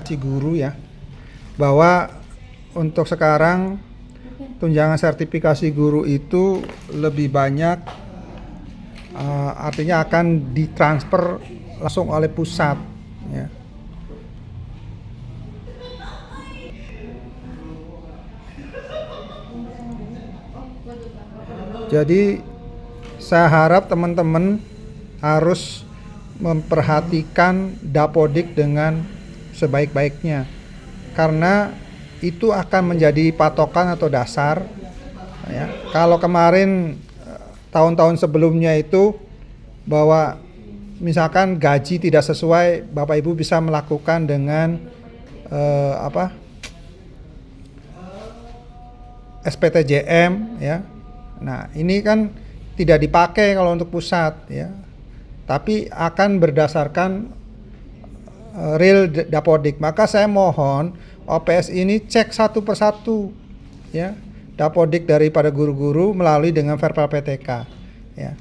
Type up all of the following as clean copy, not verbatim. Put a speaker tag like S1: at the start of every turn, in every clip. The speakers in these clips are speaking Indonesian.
S1: sertifikasi guru ya, bahwa untuk sekarang tunjangan sertifikasi guru itu lebih banyak, artinya akan ditransfer langsung oleh pusat ya. Jadi saya harap teman-teman harus memperhatikan Dapodik dengan sebaik-baiknya, karena itu akan menjadi patokan atau dasar ya. Kalau kemarin tahun-tahun sebelumnya itu bahwa misalkan gaji tidak sesuai, Bapak Ibu bisa melakukan dengan SPTJM ya. Nah, ini kan tidak dipakai kalau untuk pusat ya, tapi akan berdasarkan real Dapodik. Maka saya mohon OPS ini cek satu persatu ya, Dapodik daripada guru-guru melalui dengan verbal PTK ya.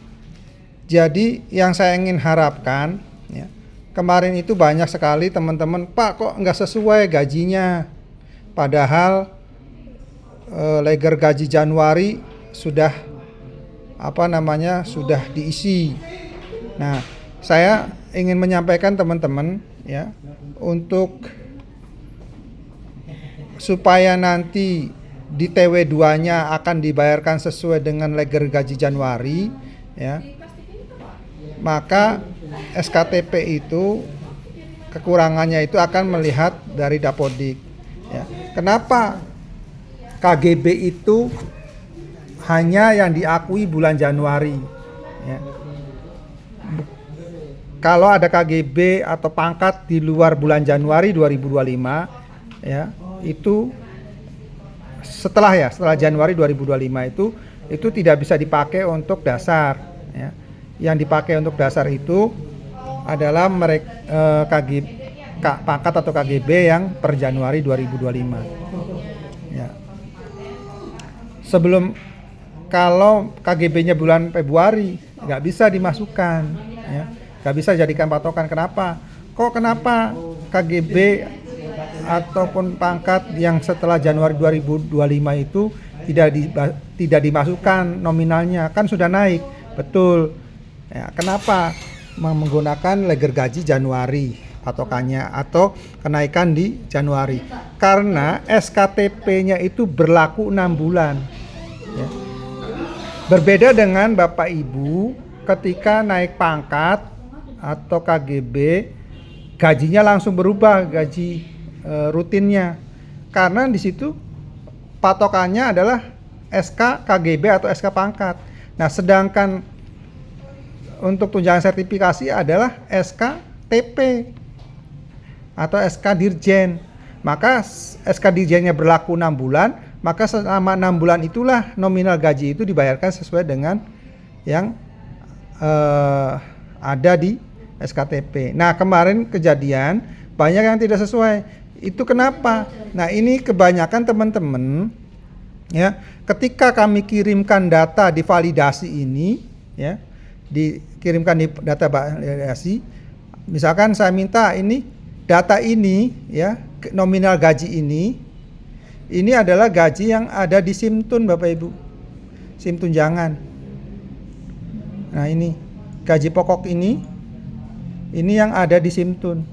S1: Jadi yang saya ingin harapkan ya, kemarin itu banyak sekali teman-teman, Pak kok nggak sesuai gajinya, padahal leger gaji Januari sudah sudah diisi. Nah, saya ingin menyampaikan teman-teman ya, untuk supaya nanti di TW2-nya akan dibayarkan sesuai dengan leger gaji Januari ya, maka SKTP itu kekurangannya itu akan melihat dari Dapodik ya. Kenapa KGB itu hanya yang diakui bulan Januari ya. Kalau ada KGB atau pangkat di luar bulan Januari 2025 ya, itu setelah Januari 2025 itu tidak bisa dipakai untuk dasar ya. Yang dipakai untuk dasar itu adalah pangkat atau KGB yang per Januari 2025 ya. Kalau KGB-nya bulan Februari nggak bisa dimasukkan ya, nggak bisa jadikan patokan. Kenapa KGB ataupun pangkat yang setelah Januari 2025 itu tidak dimasukkan nominalnya, kan sudah naik, betul ya. Kenapa menggunakan leger gaji Januari patokannya atau kenaikan di Januari? Karena SKTP-nya itu berlaku 6 bulan ya. Berbeda dengan Bapak Ibu ketika naik pangkat atau KGB, gajinya langsung berubah, gaji rutinnya, karena di situ patokannya adalah SK KGB atau SK pangkat. Nah, sedangkan untuk tunjangan sertifikasi adalah SK TP atau SK Dirjen. Maka SK Dirjennya berlaku 6 bulan, maka selama 6 bulan itulah nominal gaji itu dibayarkan sesuai dengan yang ada di SKTP. Nah, kemarin kejadian banyak yang tidak sesuai. Itu kenapa? Nah, ini kebanyakan teman-teman ya, ketika kami kirimkan data di validasi ini ya, dikirimkan di data validasi, misalkan saya minta ini data ini ya, nominal gaji ini adalah gaji yang ada di SIMTUN Bapak Ibu, SIM tunjangan. Nah, ini gaji pokok ini yang ada di SIMTUN.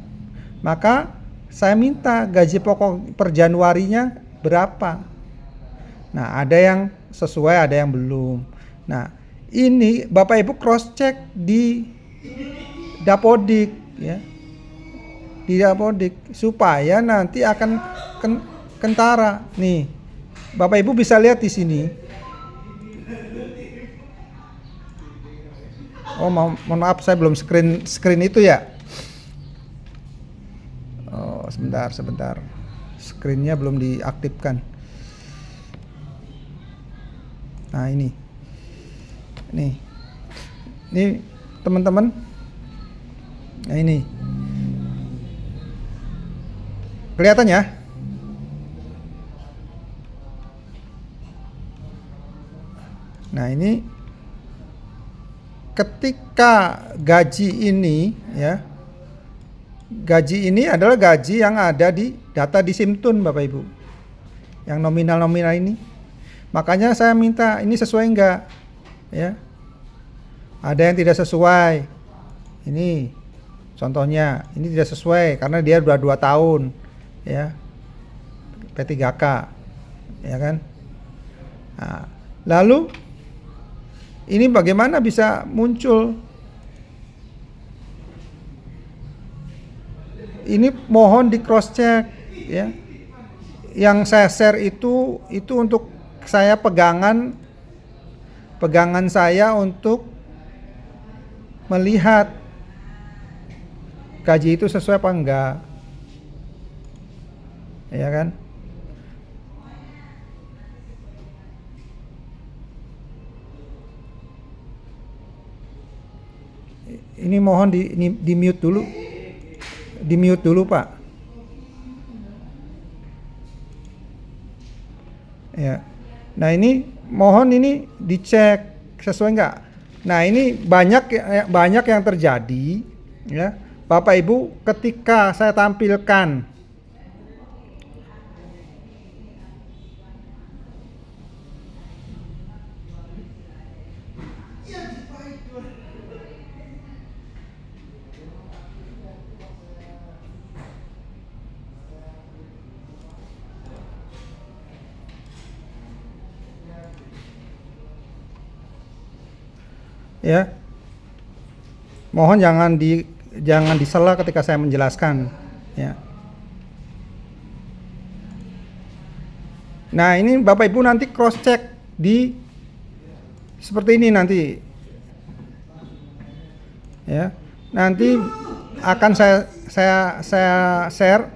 S1: Maka saya minta gaji pokok per Januarinya berapa. Nah, ada yang sesuai, ada yang belum. Nah, ini Bapak Ibu cross check di Dapodik ya, di Dapodik, supaya nanti akan kentara. Nih, Bapak Ibu bisa lihat di sini. Oh, mohon maaf, saya belum screen itu ya. Oh, sebentar. Screennya belum diaktifkan. Nah, ini teman-teman. Nah, ini kelihatan ya. Nah, ini ketika gaji ini ya Gaji ini adalah gaji yang ada di data di Simtun, Bapak Ibu. Yang nominal-nominal ini. Makanya saya minta ini sesuai enggak? Ya. Ada yang tidak sesuai. Ini contohnya, ini tidak sesuai karena dia udah 2 tahun, ya. P3K, ya kan? Nah, lalu ini bagaimana bisa muncul? Ini mohon di cross check, ya. Yang saya share itu untuk saya pegangan saya untuk melihat gaji itu sesuai apa enggak, ya kan? Ini mohon di mute dulu, Pak. Ya. Nah ini mohon ini dicek sesuai enggak. Nah ini banyak yang terjadi, ya Bapak Ibu, ketika saya tampilkan ya, mohon jangan disela ketika saya menjelaskan, ya. Nah ini Bapak Ibu nanti cross check di seperti ini nanti, ya. Nanti akan saya share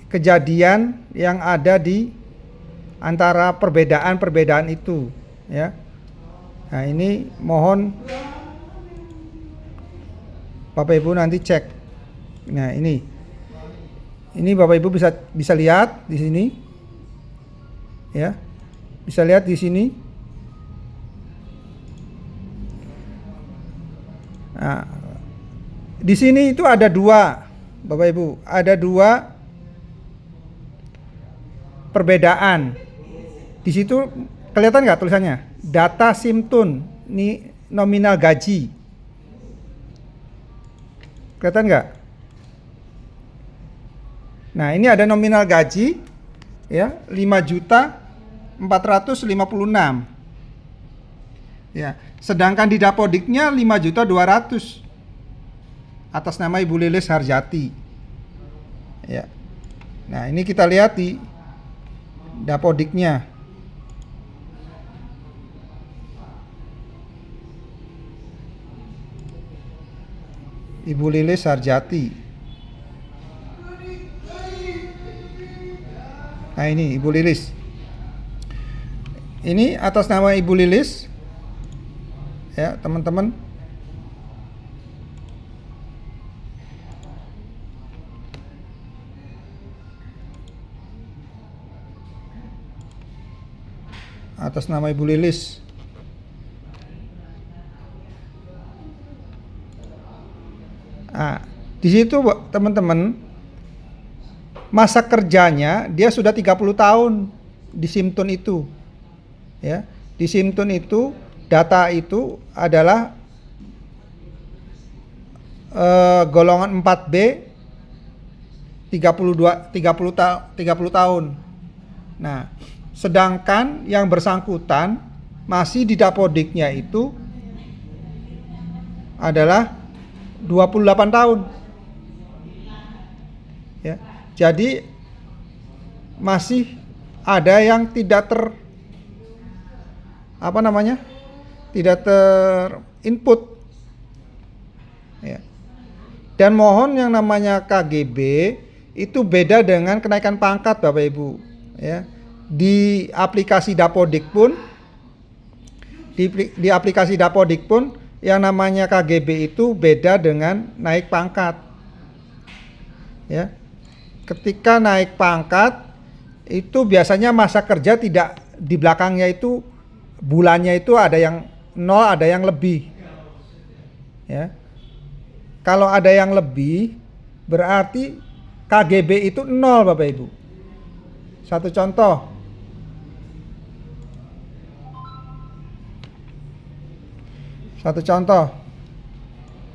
S1: kejadian yang ada di antara perbedaan itu, ya. Nah ini mohon Bapak Ibu nanti cek. Nah ini Bapak Ibu bisa lihat di sini, ya, bisa lihat di sini. Nah, di sini itu ada 2, Bapak Ibu, ada 2 perbedaan. Di situ kelihatan nggak tulisannya? Data Simtun, ini nominal gaji. Kelihatan nggak? Nah ini ada nominal gaji, ya, 5.456. Ya, sedangkan di Dapodiknya 5.200 atas nama Ibu Lilis Harjati. Ya. Nah ini kita lihat di Dapodiknya. Ibu Lilis Harjati. Nah ini Ibu Lilis. Ini atas nama Ibu Lilis, ya teman-teman. Atas nama Ibu Lilis. Nah, di situ teman-teman, masa kerjanya dia sudah 30 tahun di Simtun itu. Ya, di Simtun itu data itu adalah golongan 4B 30 tahun. Nah, sedangkan yang bersangkutan masih di Dapodiknya itu adalah 28 tahun. Ya. Jadi masih ada yang tidak tidak terinput. Ya. Dan mohon yang namanya KGB itu beda dengan kenaikan pangkat, Bapak Ibu. Ya. Di aplikasi Dapodik pun yang namanya KGB itu beda dengan naik pangkat. Ya. Ketika naik pangkat itu biasanya masa kerja tidak di belakangnya itu bulannya itu ada yang 0, ada yang lebih. Ya. Kalau ada yang lebih berarti KGB itu 0 Bapak Ibu. Satu contoh.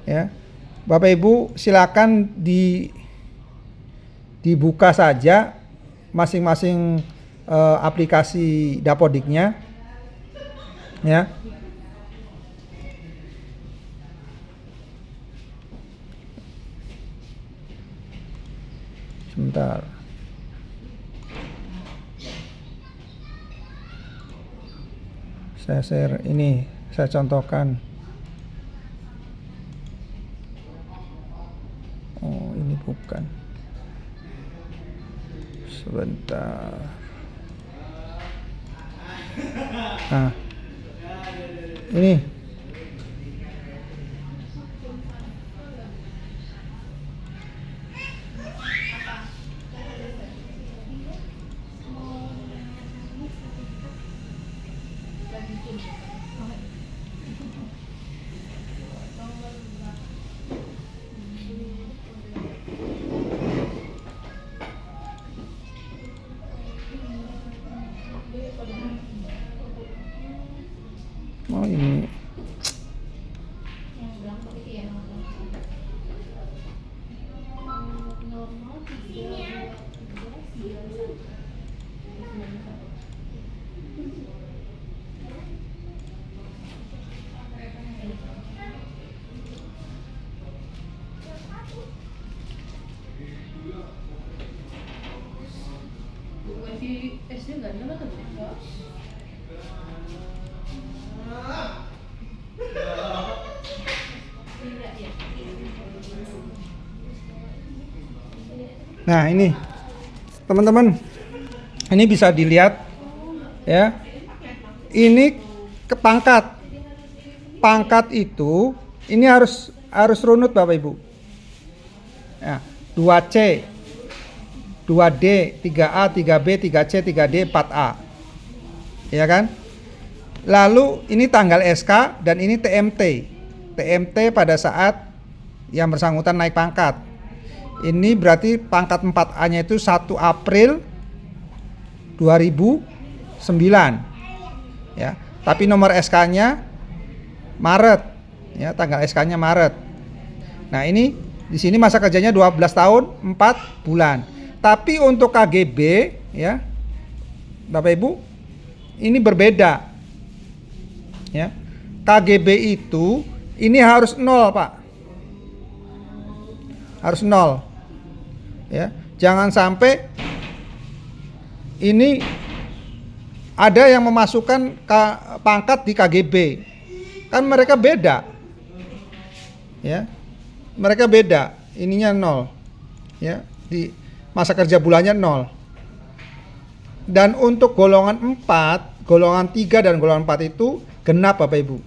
S1: Ya. Bapak Ibu silakan dibuka saja masing-masing aplikasi Dapodiknya. Ya. Sebentar. Saya share ini, saya contohkan. Oh, ini bukan. Sebentar. Nah, ini. Oh, ini.
S2: SD nggak ada kan?
S1: Nah, ini teman-teman, ini bisa dilihat ya. Ini ke pangkat. Pangkat itu ini harus runut Bapak Ibu. Ya, 2C, 2D, 3A, 3B, 3C, 3D, 4A. Ya kan? Lalu ini tanggal SK dan ini TMT. TMT pada saat yang bersangkutan naik pangkat. Ini berarti pangkat 4A-nya itu 1 April 2009. Ya, tapi nomor SK-nya Maret. Ya, tanggal SK-nya Maret. Nah, ini di sini masa kerjanya 12 tahun 4 bulan. Tapi untuk KGB ya, Bapak Ibu, ini berbeda. Ya. KGB itu ini harus 0, Pak. Harus 0. Ya, jangan sampai ini ada yang memasukkan pangkat di KGB. Kan mereka beda. Ya. Mereka beda. Ininya 0. Ya, di masa kerja bulannya 0. Dan untuk golongan 4, golongan 3 dan golongan 4 itu genap Bapak Ibu.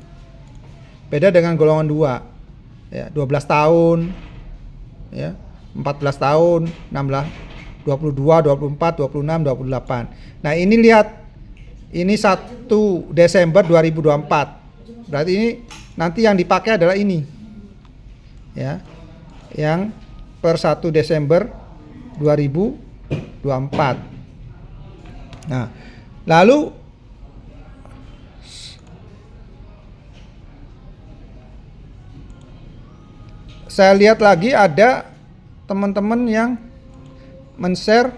S1: Beda dengan golongan 2. Ya, 12 tahun. Ya. 14 tahun, 16, 22, 24, 26, 28. Nah, ini lihat. Ini 1 Desember 2024. Berarti ini nanti yang dipakai adalah ini. Ya. Yang per 1 Desember 2024. Nah, lalu saya lihat lagi ada teman-teman yang men-share.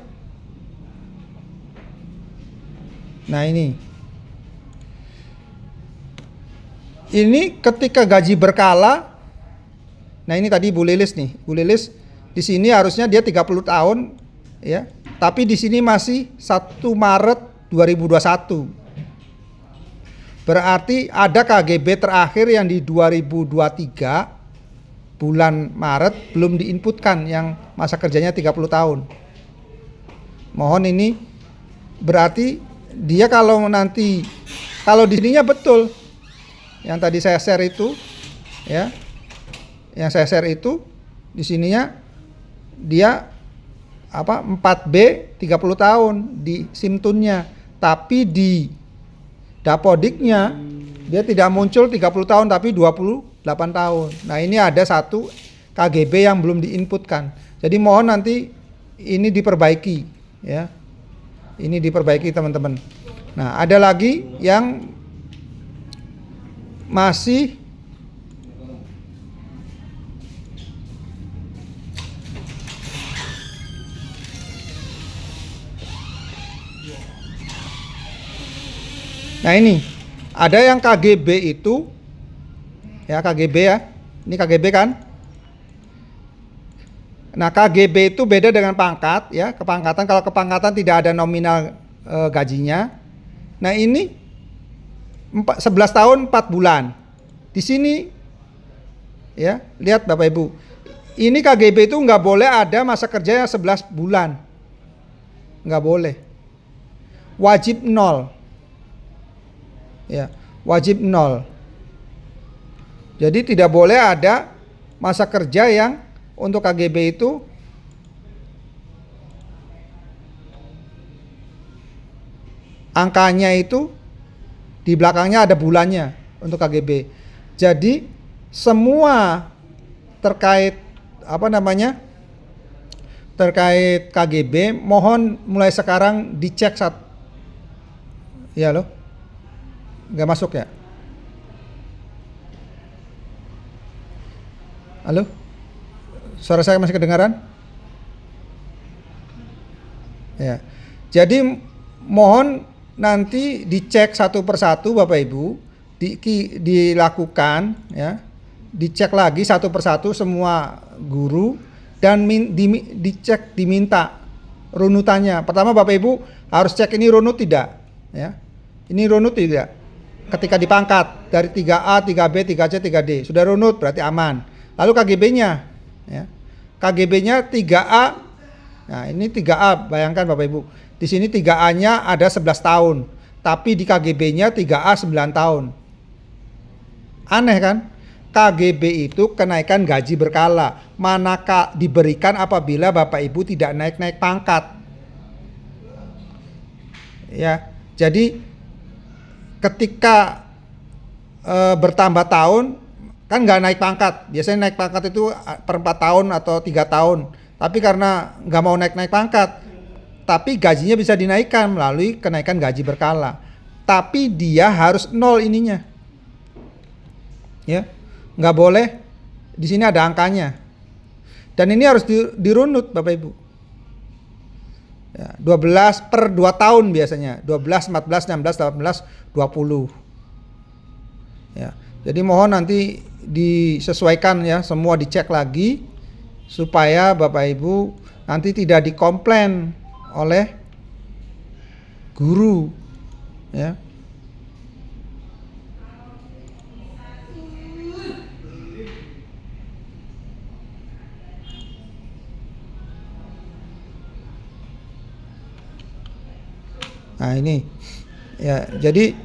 S1: Nah, ini ketika gaji berkala. Nah, ini tadi Bu Lilis nih. Bu Lilis di sini harusnya dia 30 tahun ya. Tapi di sini masih 1 Maret 2021. Berarti ada KGB terakhir yang di 2023 bulan Maret belum diinputkan yang masa kerjanya 30 tahun. Mohon ini berarti dia kalau di sininya betul yang tadi saya share itu ya. Yang saya share itu di sininya dia 4B 30 tahun di simtunnya, tapi di Dapodiknya dia tidak muncul 30 tahun tapi 28 tahun. Nah, ini ada satu KGB yang belum diinputkan. Jadi mohon nanti ini diperbaiki ya. Ini diperbaiki teman-teman. Nah, ada lagi yang masih Nah ini ada yang KGB itu ya, KGB ya, ini KGB kan. Nah KGB itu beda dengan pangkat ya, kepangkatan. Kalau kepangkatan tidak ada nominal gajinya. Nah ini 11 tahun 4 bulan. Di sini ya, lihat Bapak Ibu, ini KGB itu nggak boleh ada masa kerja yang 11 bulan, nggak boleh, wajib 0 ya, wajib 0. Jadi tidak boleh ada masa kerja yang untuk KGB itu angkanya itu di belakangnya ada bulannya untuk KGB. Jadi semua terkait terkait KGB mohon mulai sekarang dicek ya loh. Nggak masuk ya? Halo? Suara saya masih kedengaran? Ya. Jadi mohon nanti dicek satu persatu Bapak Ibu, dilakukan ya. Dicek lagi satu persatu semua guru dan dicek, diminta runutannya. Pertama Bapak Ibu harus cek ini runut tidak ya. Ini runut tidak? Ketika dipangkat dari 3A, 3B, 3C, 3D sudah runut berarti aman. Lalu KGB-nya ya. KGB-nya 3A. Nah, ini 3A, bayangkan Bapak Ibu. Di sini 3A-nya ada 11 tahun, tapi di KGB-nya 3A 9 tahun. Aneh kan? KGB itu kenaikan gaji berkala. Manakah diberikan apabila Bapak Ibu tidak naik-naik pangkat. Ya, jadi ketika bertambah tahun kan nggak naik pangkat, biasanya naik pangkat itu per 4 tahun atau 3 tahun, tapi karena nggak mau naik pangkat, tapi gajinya bisa dinaikkan melalui kenaikan gaji berkala, tapi dia harus 0 ininya ya, nggak boleh di sini ada angkanya, dan ini harus dirunut Bapak Ibu ya, 12 per 2 tahun biasanya, 12, 14, 16, 18, 20 ya. Jadi mohon nanti disesuaikan ya, semua dicek lagi supaya Bapak Ibu nanti tidak dikomplain oleh guru ya. Nah ini ya, jadi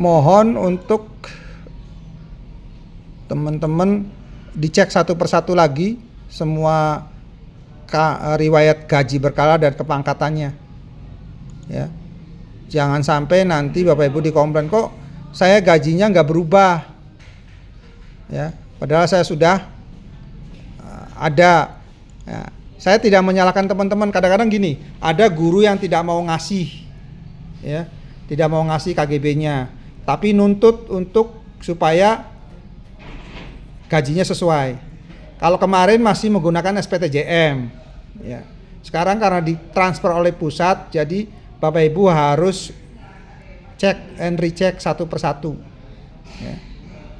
S1: mohon untuk teman-teman dicek satu persatu lagi semua riwayat gaji berkala dan kepangkatannya ya. Jangan sampai nanti Bapak Ibu dikomplain, kok saya gajinya nggak berubah ya, padahal saya sudah ada ya. Saya tidak menyalahkan teman-teman, kadang-kadang gini, ada guru yang tidak mau ngasih ya, tidak mau ngasih KGB-nya, tapi nuntut untuk supaya gajinya sesuai. Kalau kemarin masih menggunakan SPTJM ya. Sekarang karena ditransfer oleh pusat, jadi Bapak Ibu harus cek and recheck satu persatu ya.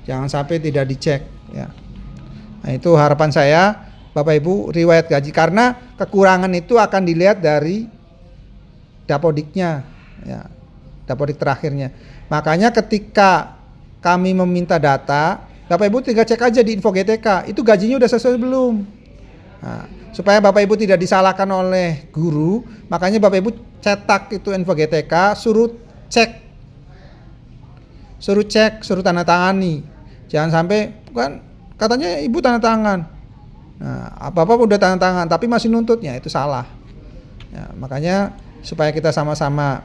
S1: Jangan sampai tidak dicek ya. Nah, itu harapan saya Bapak Ibu riwayat gaji, karena kekurangan itu akan dilihat dari dapodiknya ya, dapodik terakhirnya. Makanya ketika kami meminta data, Bapak Ibu tinggal cek aja di Info GTK, itu gajinya udah sesuai belum. Nah, supaya Bapak Ibu tidak disalahkan oleh guru, makanya Bapak Ibu cetak itu Info GTK, suruh cek, suruh tanda tangani. Jangan sampai kan katanya Ibu tanda tangan. Nah, apa-apa udah tanda tangan tapi masih nuntutnya, itu salah. Ya, makanya supaya kita sama-sama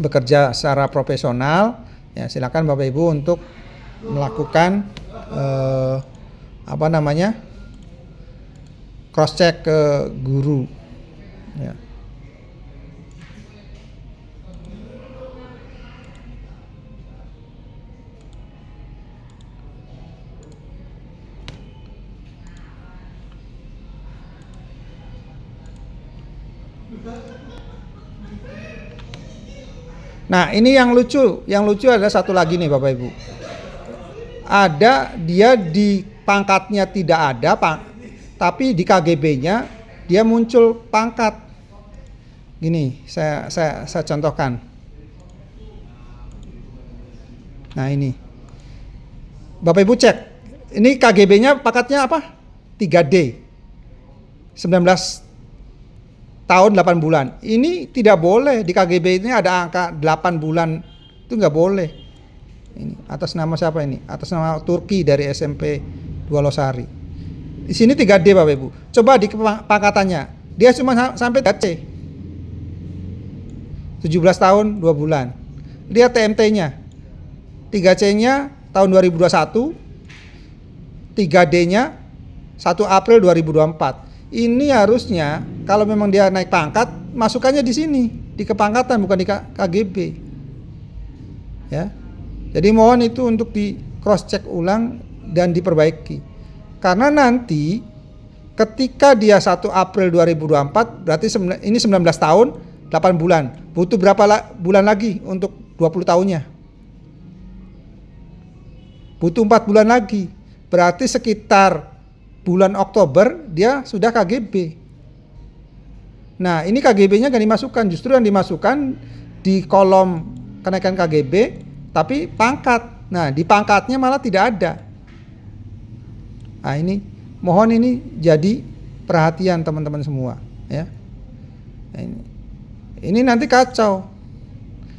S1: bekerja secara profesional, ya silakan Bapak Ibu untuk melakukan apa namanya, cross check ke guru ya. Nah, ini yang lucu ada satu lagi nih Bapak Ibu. Ada dia di pangkatnya tidak ada, tapi di KGB-nya dia muncul pangkat. Gini, saya contohkan. Nah, ini. Bapak Ibu cek. Ini KGB-nya pangkatnya apa? 3D. 19 tahun 8 bulan. Ini tidak boleh, di KGB ini ada angka 8 bulan. Itu nggak boleh. Ini atas nama siapa ini? Atas nama Turki dari SMP 2 Losari. Di sini 3D Bapak Ibu. Coba di pangkatannya. Dia cuma sampai 3C. 17 tahun 2 bulan. Lihat TMT-nya. 3C-nya tahun 2021. 3D-nya 1 April 2024. Ini harusnya kalau memang dia naik pangkat, masukannya di sini, di kepangkatan bukan di KGB. Ya. Jadi mohon itu untuk di cross check ulang dan diperbaiki. Karena nanti ketika dia 1 April 2024 berarti ini 19 tahun 8 bulan. Butuh berapa bulan lagi untuk 20 tahunnya? Butuh 4 bulan lagi. Berarti sekitar bulan Oktober dia sudah KGB. Nah, ini KGB-nya gak dimasukkan, justru yang dimasukkan di kolom kenaikan KGB tapi pangkat. Nah, di pangkatnya malah tidak ada. Nah, ini mohon ini jadi perhatian teman-teman semua ya. Nah, ini nanti kacau.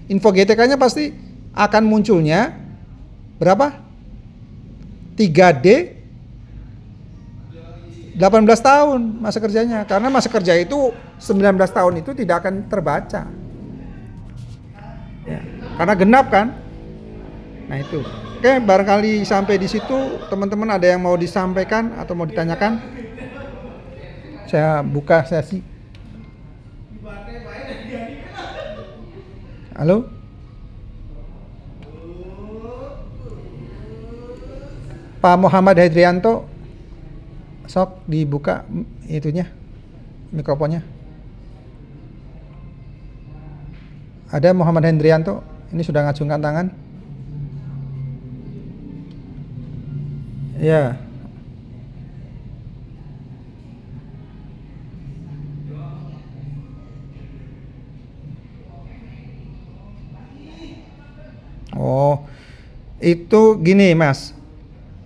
S1: Info GTK-nya pasti akan munculnya berapa? 3D 18 tahun masa kerjanya, karena masa kerja itu 19 tahun itu tidak akan terbaca ya, karena genap kan. Nah itu, oke, barangkali sampai di situ teman-teman ada yang mau disampaikan atau mau ditanyakan. Saya buka sesi. Halo, Pak Muhammad Hydrianto, sok dibuka itunya, mikrofonnya. Ada Muhammad Hendrianto, ini sudah ngacungkan tangan. Ya. Oh, itu gini Mas.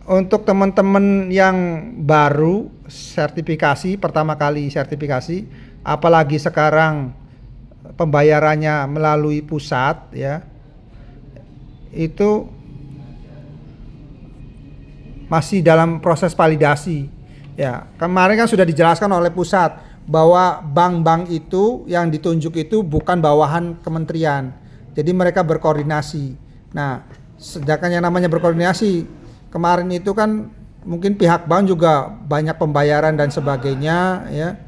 S1: Untuk teman-teman yang baru sertifikasi, pertama kali sertifikasi, apalagi sekarang pembayarannya melalui pusat ya, itu masih dalam proses validasi ya. Kemarin kan sudah dijelaskan oleh pusat bahwa bank-bank itu yang ditunjuk itu bukan bawahan kementerian, jadi mereka berkoordinasi. Nah, sedangkan yang namanya berkoordinasi kemarin itu kan mungkin pihak bank juga banyak pembayaran dan sebagainya ya,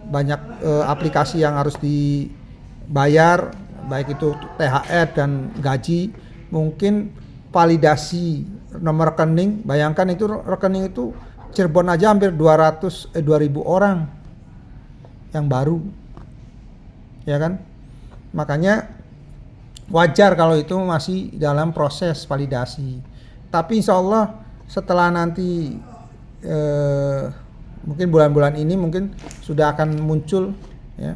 S1: banyak aplikasi yang harus dibayar, baik itu THR dan gaji. Mungkin validasi nomor rekening, bayangkan itu rekening itu Cirebon aja hampir 2000 orang yang baru ya kan. Makanya wajar kalau itu masih dalam proses validasi. Tapi insya Allah setelah nanti mungkin bulan-bulan ini mungkin sudah akan muncul ya.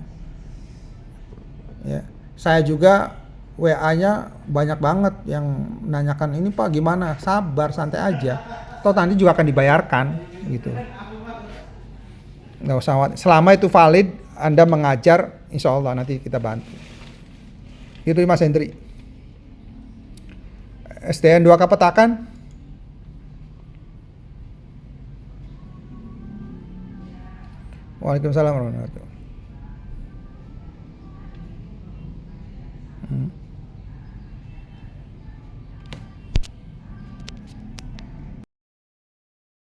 S1: Ya, saya juga WA-nya banyak banget yang menanyakan ini Pak gimana, sabar santai aja, toh nanti juga akan dibayarkan gitu. Nggak usah khawatir, selama itu valid Anda mengajar, insya Allah nanti kita bantu. Itu Mas Hendri. SDN 2K Petakan. Waalaikumsalam warahmatullahi wabarakatuh.